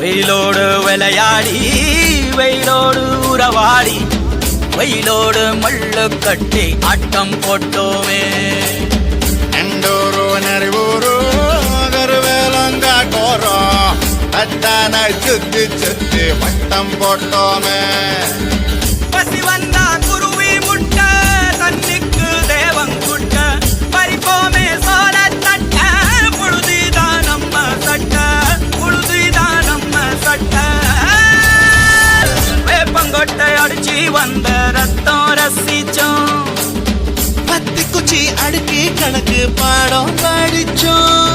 வெயிலோடு விளையாடி வெயிலோடு உறவாடி வெயிலோடு மல்லு கட்டி ஆட்டம் போட்டோமே. எண்டூரு நெறிவூரு கருவேலங்காட்டோரம் அத்தான சுத்தி சுத்தி வட்டம் போட்டோமே. பசி வந்தா குருவி முட்ட தண்ணிக்கு தேவங்குட்ட பறிப்போமே சோழ தட்ட புழுதிதான் நம்ம சட்ட புழுதிதான் நம்ம சட்ட. வேப்பங்கொட்டை அடிச்சு வந்த ரத்தம் ரசிச்சோம். பத்தி குச்சி அடுக்கி கணக்கு பாடம் படிச்சோம்.